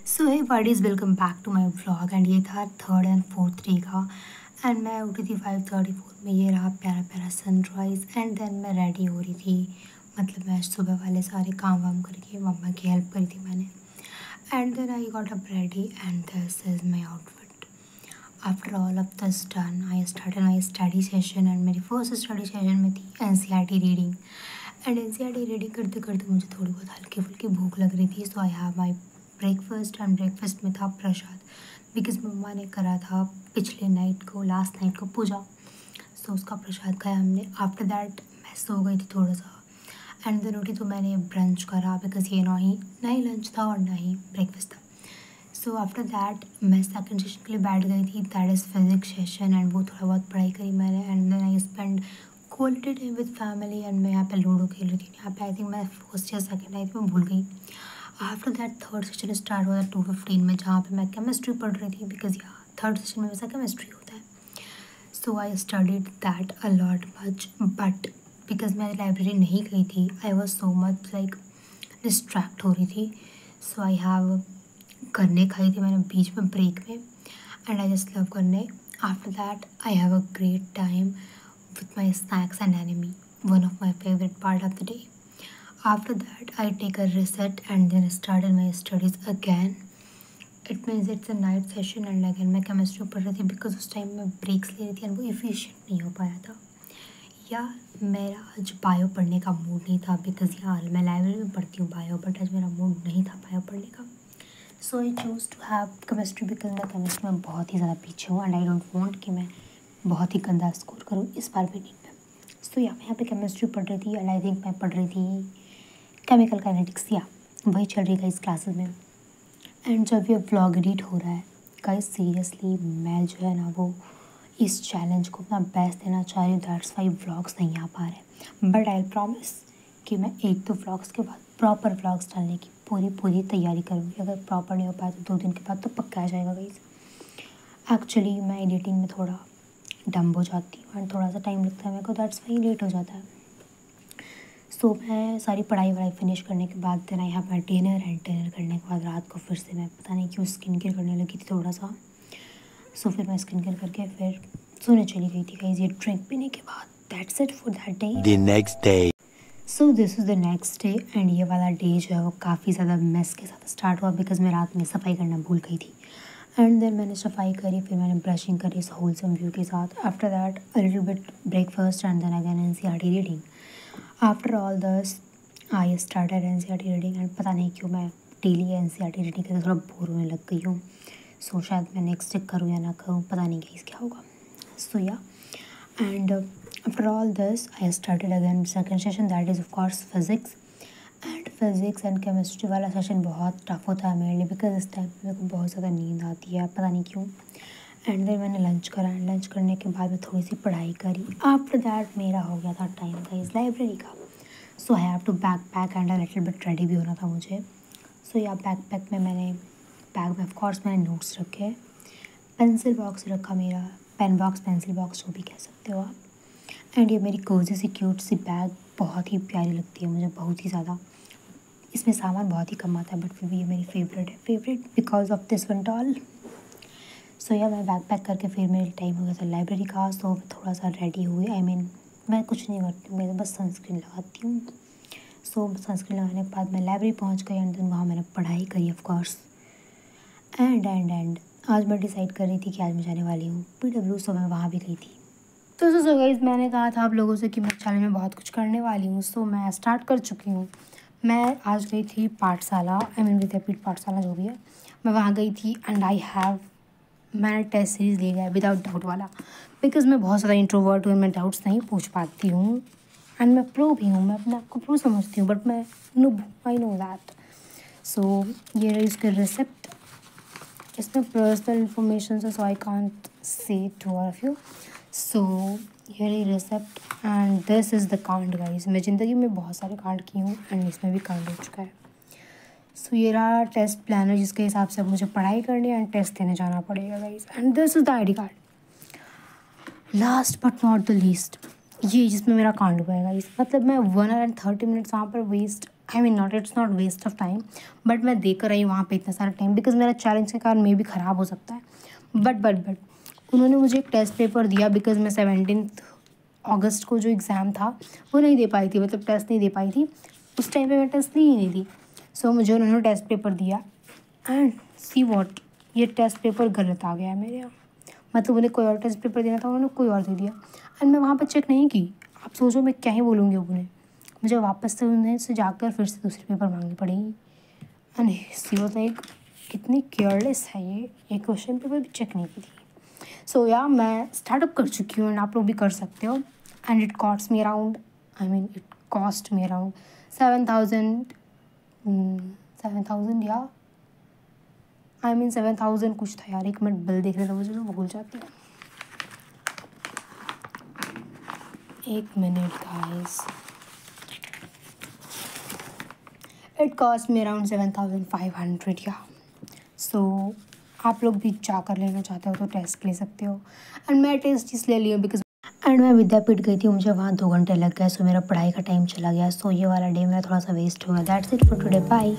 So hey buddies, welcome back to my vlog. And ये था 3rd and 4th day का। And मैं उठी थी 5:34 में। ये रहा प्यारा प्यारा सनराइज़। एंड देन मैं रेडी हो रही थी, मतलब मैं सुबह वाले सारे काम वाम करके मम्मा की हेल्प करी थी मैंने। And then I got up ready and this is my outfit. After all of this done, I started my study session. And मेरी फर्स्ट स्टडी सेशन में थी NCERT reading. And NCERT reading करते करते मुझे थोड़ी बहुत हल्की फुल्की भूख लग रही थी। So I have my breakfast. And breakfast में था प्रसाद, बिकॉज मम्मा ने करा था पिछले नाइट को, लास्ट नाइट को पूजा। सो उसका प्रसाद खाया हमने। आफ्टर दैट मैं सो गई थी थोड़ा सा। एंड देन उठी तो मैंने ब्रंच करा, बिकॉज ये ना ही लंच था और ना ही ब्रेकफास्ट था। सो आफ्टर दैट मैं सेकंड सेशन के लिए बैठ गई थी, that is physics session. And वो थोड़ा बहुत पढ़ाई करी मैंने। And then I spend quality time with family. And मैं यहाँ पे लूडो खेल रही थी। यहाँ पे आई थिंक मैं फर्स्ट या सेकंड आई थी, मैं भूल गई। After that third session start हुआ था 2:15 में, जहाँ पे मैं केमिस्ट्री पढ़ रही थी, बिकॉज यहाँ थर्ड सेशन में वैसा केमिस्ट्री होता है। So I studied that a lot much, but because मैं लाइब्रेरी नहीं गई थी, I was so much like distract हो रही थी। सो आई हैव गन्ने खाई थी मैंने बीच में ब्रेक में। एंड आई जस्ट लव गन्ने। After that I have a great time with my snacks and anime, one of my favorite part of the day. After that, I take a reset and then started my studies again. It means it's a night session and again मैं chemistry पढ़ रही थी, because उस time मैं breaks ले रही थी and वो एफिशिएंट नहीं हो पाया था। या मेरा आज बायो पढ़ने का मूड नहीं था, बिकॉज यार मैं लाइब्रेरी में पढ़ती हूँ बायो, बट आज मेरा मूड नहीं था बायो पढ़ने का। So I choose to have chemistry, because मैं केमिस्ट्री में बहुत ही ज़्यादा पीछे हूँ एंड आई डोंट वांट कि मैं बहुत ही गंदा स्कोर करूँ इस बार भी नहीं मैं। सो मैं यहाँ पे केमिस्ट्री पढ़ रही थी एंड आई थिंक मैं पढ़ रही थी केमिकल काइनेटिक्स, या वही चल रही है इस क्लासेस में। एंड जब ये व्लॉग एडिट हो रहा है गाइस, सीरियसली मैं जो है ना वो इस चैलेंज को अपना बेस्ट देना चाह रही हूँ, दैट्स वाई व्लॉग्स नहीं आ पा रहे। बट आई प्रॉमिस कि मैं 1-2 व्लॉग्स के बाद प्रॉपर व्लॉग्स डालने की पूरी तैयारी करूँगी। अगर प्रॉपर नहीं हो पाया तो 2 दिन के बाद तो पक्का आ जाएगा गाइस। एक्चुअली मैं एडिटिंग में थोड़ा डम्ब हो जाती हूँ एंड थोड़ा सा टाइम लगता है मेरे को, दैट्स वाई लेट हो जाता है। सो मैं सारी पढ़ाई वढ़ाई फिनिश करने के बाद then I have my dinner. And dinner करने के बाद रात को फिर से मैं पता नहीं क्यों स्किन केयर करने लगी थी थोड़ा सा। सो फिर मैं स्किन केयर करके फिर सोने चली गई थी गाइस, ये ड्रिंक पीने के बाद। That's it for that day. The next day. So this is the next day. And ये वाला डे जो है वो काफ़ी ज़्यादा मेस के साथ स्टार्ट हुआ, बिकॉज मैं रात में सफाई करना भूल गई थी। एंड देन मैंने सफाई करी, फिर मैंने ब्रशिंग करी इस होलसम व्यू के साथ। After that a little bit breakfast and then again NCERT reading. After all this I started NCERT reading. एंड पता नहीं क्यों मैं डेली NCERT रीडिंग करके थोड़ा बोर होने लग गई हूँ। सो शायद मैं नेक्स्ट डे करूँ या ना करूँ, पता नहीं गाइस क्या होगा। सो या and after all this I started again second session, that is of course physics. And physics and chemistry वाला सेशन बहुत टफ होता है मेरे लिए, बिकॉज इस टाइम मेरे को बहुत ज़्यादा नींद आती है, पता नहीं क्यों। एंड देन मैंने लंच करा। लंच करने के बाद मैं थोड़ी सी पढ़ाई करी। आफ्टर दैट मेरा हो गया था टाइम का इस लाइब्रेरी का। So I have to backpack and a little bit ready भी होना था मुझे। सो या बैक पैक में मैंने बैग में ऑफकोर्स मैंने नोट्स रखे, पेंसिल बॉक्स रखा मेरा, पेन बॉक्स पेंसिल बॉक्स जो भी कह सकते हो आप। एंड ये मेरी कोजी सी क्यूट सी बैग बहुत ही प्यारी लगती है मुझे, बहुत ही ज़्यादा। इसमें सामान बहुत ही कम आता है, बट फिर भी ये मेरी फेवरेट है, favourite because of this one tall. So yeah मैं बैग पैक करके फिर मेरे टाइम हो गया था लाइब्रेरी का। सो मैं थोड़ा सा रेडी हुई, मैं कुछ नहीं करती हूँ, मैं बस सनस्क्रीन लगाती हूँ। सो सनस्क्रीन लगाने के बाद मैं लाइब्रेरी पहुँच गई एंड देन वहाँ मैंने पढ़ाई करी ऑफकोर्स। एंड आज मैं डिसाइड कर रही थी कि आज मैं जाने वाली हूँ PW। सो मैं वहाँ भी गई थी। तो सो गाइस, मैंने कहा था आप लोगों से कि मैं चैनल में बहुत कुछ करने वाली हूँ। सो मैं स्टार्ट कर चुकी हूँ। मैं आज गई थी पाठशाला, विद्यापीठ पाठशाला जो भी है, मैं वहाँ गई थी। एंड मैंने टेस्ट सीरीज़ ले लिया विदाउट डाउट वाला, बिकॉज मैं बहुत ज़्यादा इंट्रोवर्ट हूँ, मैं डाउट्स नहीं पूछ पाती हूँ। एंड मैं प्रो भी हूँ, मैं अपने आप को प्रो समझती हूँ, बट मैं know, I know that. So ये रही उसके रिसिप्ट, इसमें पर्सनल इन्फॉर्मेशन है, so I can't say to all of you. So here ही receipt and this is the कांड गाइस। मैं ज़िंदगी में बहुत सारे कांड की हूँ एंड इसमें भी कांड हो चुका है। सो ये रहा टेस्ट प्लानर, जिसके हिसाब से मुझे पढ़ाई करनी है एंड टेस्ट देने जाना पड़ेगा guys. And this is the ID card. Last but not the least, ये जिसमें मेरा कांड हुआ है गाइस। मतलब मैं 1 hour and 30 minutes वहाँ पर waste I mean not, it's not waste of time, but मैं देकर रही वहाँ पे इतना सारा टाइम, बिकॉज मेरा चैलेंज के कारण मे भी ख़राब हो सकता है। बट उन्होंने मुझे एक टेस्ट पेपर दिया, बिकॉज मैं 17 अगस्त को जो एग्ज़ाम था वो नहीं दे पाई थी, मतलब टेस्ट नहीं दे पाई थी। उस टाइम पे मैं टेस्ट दी ही नहीं थी। सो मुझे उन्होंने टेस्ट पेपर दिया एंड सी वॉट, ये टेस्ट पेपर गलत आ गया है मेरे यहाँ। मतलब उन्हें कोई और टेस्ट पेपर देना था, उन्होंने कोई और दे दिया एंड मैं वहाँ पर चेक नहीं की। आप सोचो मैं क्या ही बोलूँगी अब उन्हें, मुझे वापस से उन्हें से जाकर फिर से दूसरी पेपर मांगनी पड़ेगी। एंड सी वॉज लाइक कितनी केयरलेस है ये क्वेश्चन पेपर भी चेक नहीं की थी। सो या मैं स्टार्टअप कर चुकी हूँ एंड आप लोग भी कर सकते हो। And it cost me around, it cost me around 7,000 या 7,000 कुछ था यार। एक मिनट बिल देख रहे थे मुझे, तो भूल जाती हूँ। एक minute guys, it cost me around 7,500 या। सो आप लोग भी जाकर लेना चाहते हो तो टेस्ट ले सकते हो। एंड मैं टेस्ट इसलिए ली हूँ बिकॉज एंड मैं विद्यापीठ गई थी, मुझे वहाँ 2 घंटे लग गए। सो मेरा पढ़ाई का टाइम चला गया। सो ये वाला डे मेरा थोड़ा सा वेस्ट हो गया। That's it for today, bye.